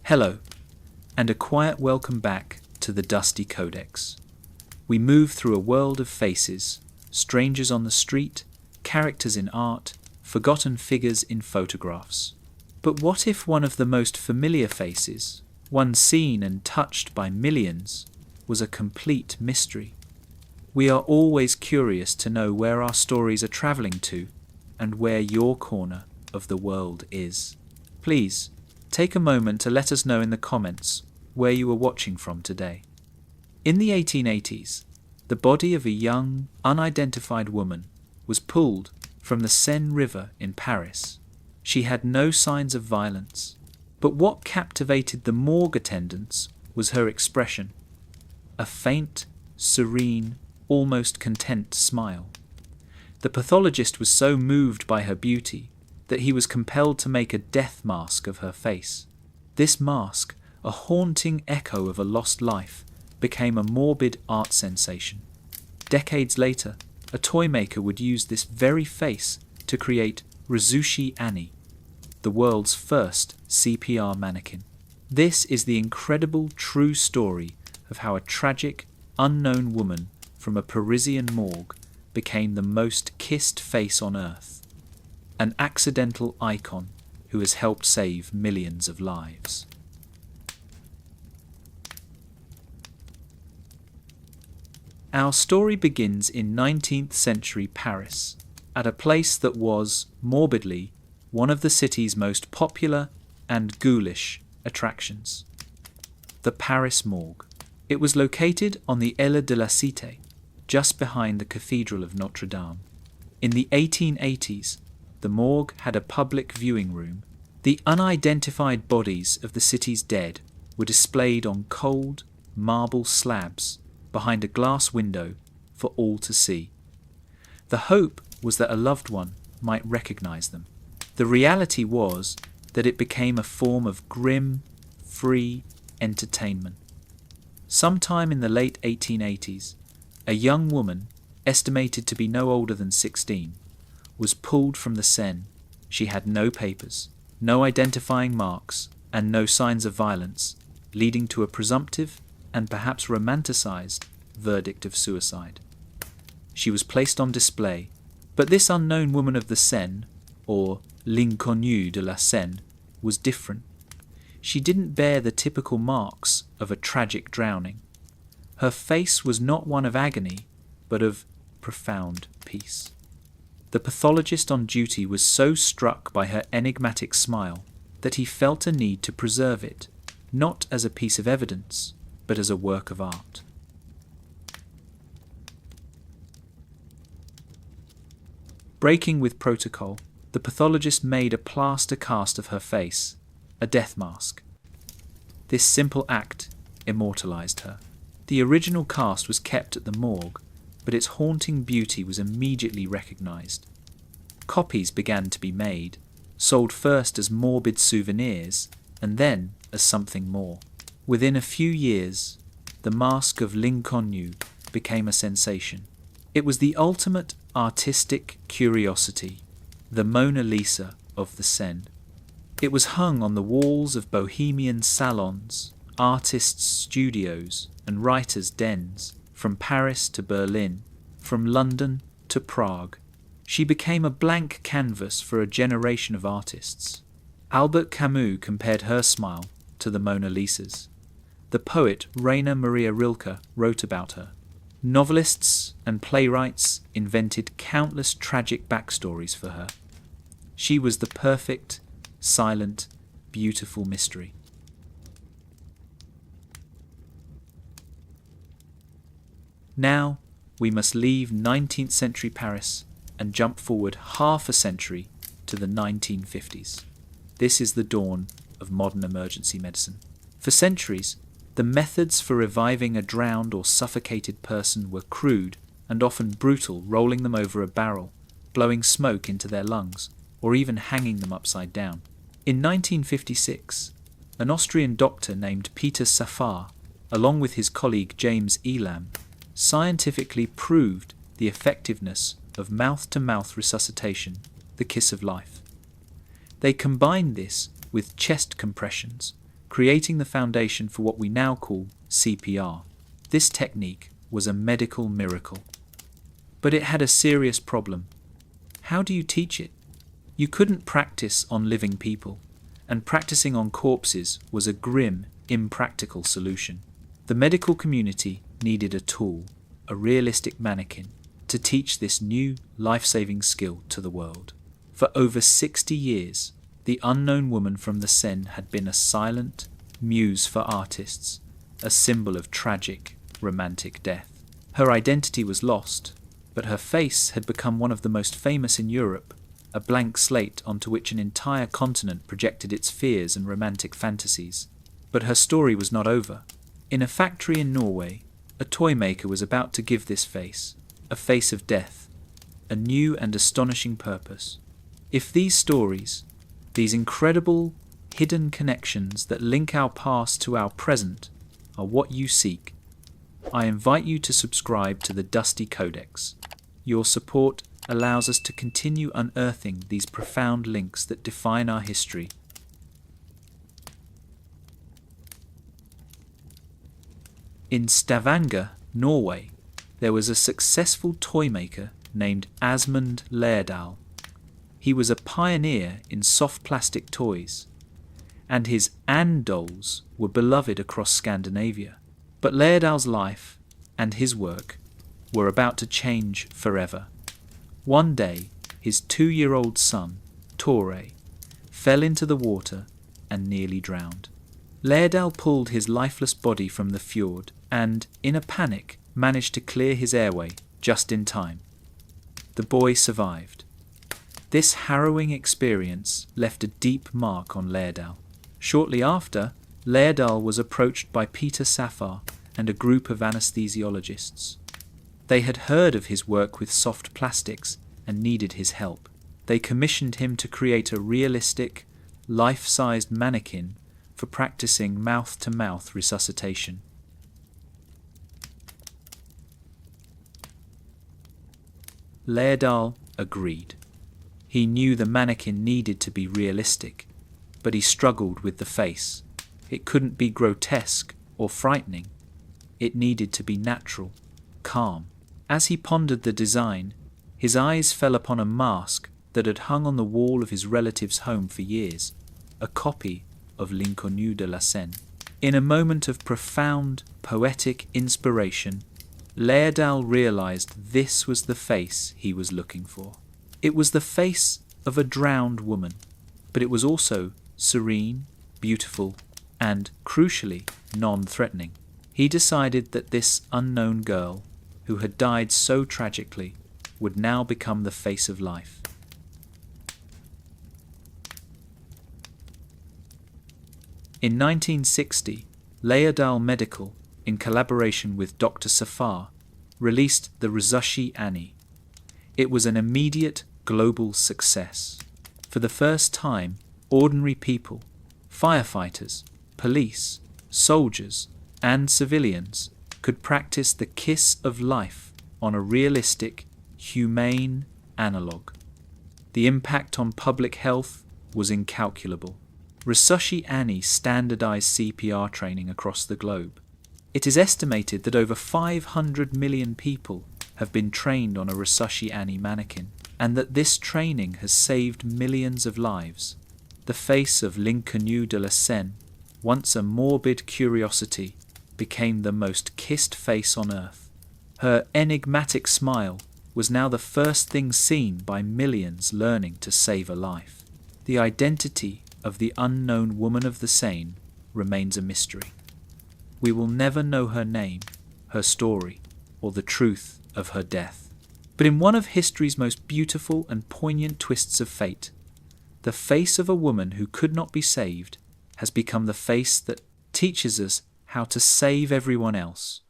Hello, and a quiet welcome back to the Dusty Codex. We move through a world of faces, strangers on the street, characters in art, forgotten figures in photographs. But what if one of the most familiar faces, one seen and touched by millions, was a complete mystery? We are always curious to know where our stories are travelling to and where your corner of the world is. Please, take a moment to let us know in the comments where you are watching from today. In the 1880s, the body of a young, unidentified woman was pulled from the Seine River in Paris. She had no signs of violence, but what captivated the morgue attendants was her expression, a faint, serene, almost content smile. The pathologist was so moved by her beauty that he was compelled to make a death mask of her face. This mask, a haunting echo of a lost life, became a morbid art sensation. Decades later, a toymaker would use this very face to create Resusci Annie, the world's first CPR manikin. This is the incredible true story of how a tragic, unknown woman from a Parisian morgue became the most kissed face on earth, an accidental icon who has helped save millions of lives. Our story begins in 19th century Paris, at a place that was, morbidly, one of the city's most popular and ghoulish attractions. The Paris Morgue. It was located on the Aile de la Cité, just behind the Cathedral of Notre Dame. In the 1880s, the morgue had a public viewing room. The unidentified bodies of the city's dead were displayed on cold, marble slabs behind a glass window for all to see. The hope was that a loved one might recognize them. The reality was that it became a form of grim, free entertainment. Sometime in the late 1880s, a young woman, estimated to be no older than 16, was pulled from the Seine. She had no papers, no identifying marks, and no signs of violence, leading to a presumptive and perhaps romanticized verdict of suicide. She was placed on display, but this unknown woman of the Seine, or l'inconnue de la Seine, was different. She didn't bear the typical marks of a tragic drowning. Her face was not one of agony, but of profound peace. The pathologist on duty was so struck by her enigmatic smile that he felt a need to preserve it, not as a piece of evidence, but as a work of art. Breaking with protocol, the pathologist made a plaster cast of her face, a death mask. This simple act immortalized her. The original cast was kept at the morgue, but its haunting beauty was immediately recognized. Copies began to be made, sold first as morbid souvenirs, and then as something more. Within a few years, the mask of l'inconnu became a sensation. It was the ultimate artistic curiosity, the Mona Lisa of the Seine. It was hung on the walls of bohemian salons, artists' studios, and writers' dens, from Paris to Berlin, from London to Prague. She became a blank canvas for a generation of artists. Albert Camus compared her smile to the Mona Lisa's. The poet Rainer Maria Rilke wrote about her. Novelists and playwrights invented countless tragic backstories for her. She was the perfect, silent, beautiful mystery. Now, we must leave 19th century Paris and jump forward half a century to the 1950s. This is the dawn of modern emergency medicine. For centuries, the methods for reviving a drowned or suffocated person were crude and often brutal, rolling them over a barrel, blowing smoke into their lungs, or even hanging them upside down. In 1956, an Austrian doctor named Peter Safar, along with his colleague James Elam, scientifically proved the effectiveness of mouth-to-mouth resuscitation, the kiss of life. They combined this with chest compressions, creating the foundation for what we now call CPR. This technique was a medical miracle. But it had a serious problem. How do you teach it? You couldn't practice on living people, and practicing on corpses was a grim, impractical solution. The medical community needed a tool, a realistic manikin, to teach this new life-saving skill to the world. For over 60 years, the unknown woman from the Seine had been a silent muse for artists, a symbol of tragic, romantic death. Her identity was lost, but her face had become one of the most famous in Europe, a blank slate onto which an entire continent projected its fears and romantic fantasies. But her story was not over. In a factory in Norway, a toymaker was about to give this face, a face of death, a new and astonishing purpose. If these stories, these incredible hidden connections that link our past to our present, are what you seek, I invite you to subscribe to the Dusty Codex. Your support allows us to continue unearthing these profound links that define our history. In Stavanger, Norway, there was a successful toymaker named Asmund Lærdal. He was a pioneer in soft plastic toys, and his Anne dolls were beloved across Scandinavia. But Lærdal's life and his work were about to change forever. One day, his 2-year-old son, Tore, fell into the water and nearly drowned. Lærdal pulled his lifeless body from the fjord and, in a panic, managed to clear his airway just in time. The boy survived. This harrowing experience left a deep mark on Lærdal. Shortly after, Lærdal was approached by Peter Safar and a group of anesthesiologists. They had heard of his work with soft plastics and needed his help. They commissioned him to create a realistic, life-sized manikin for practicing mouth-to-mouth resuscitation. Lærdal agreed. He knew the manikin needed to be realistic, but he struggled with the face. It couldn't be grotesque or frightening. It needed to be natural, calm. As he pondered the design, his eyes fell upon a mask that had hung on the wall of his relative's home for years, a copy of L'inconnu de la Seine. In a moment of profound, poetic inspiration, Lærdal realized this was the face he was looking for. It was the face of a drowned woman, but it was also serene, beautiful, and, crucially, non-threatening. He decided that this unknown girl, who had died so tragically, would now become the face of life. In 1960, Lærdal Medical, in collaboration with Dr. Safar, released the Resusci Annie. It was an immediate global success. For the first time, ordinary people, firefighters, police, soldiers, and civilians could practice the kiss of life on a realistic, humane analogue. The impact on public health was incalculable. Resusci Annie standardized CPR training across the globe. It is estimated that over 500 million people have been trained on a Resusci Annie manikin, and that this training has saved millions of lives. The face of L'Inconnu de la Seine, once a morbid curiosity, became the most kissed face on earth. Her enigmatic smile was now the first thing seen by millions learning to save a life. The identity of the unknown woman of the Seine remains a mystery. We will never know her name, her story, or the truth of her death. But in one of history's most beautiful and poignant twists of fate, the face of a woman who could not be saved has become the face that teaches us how to save everyone else.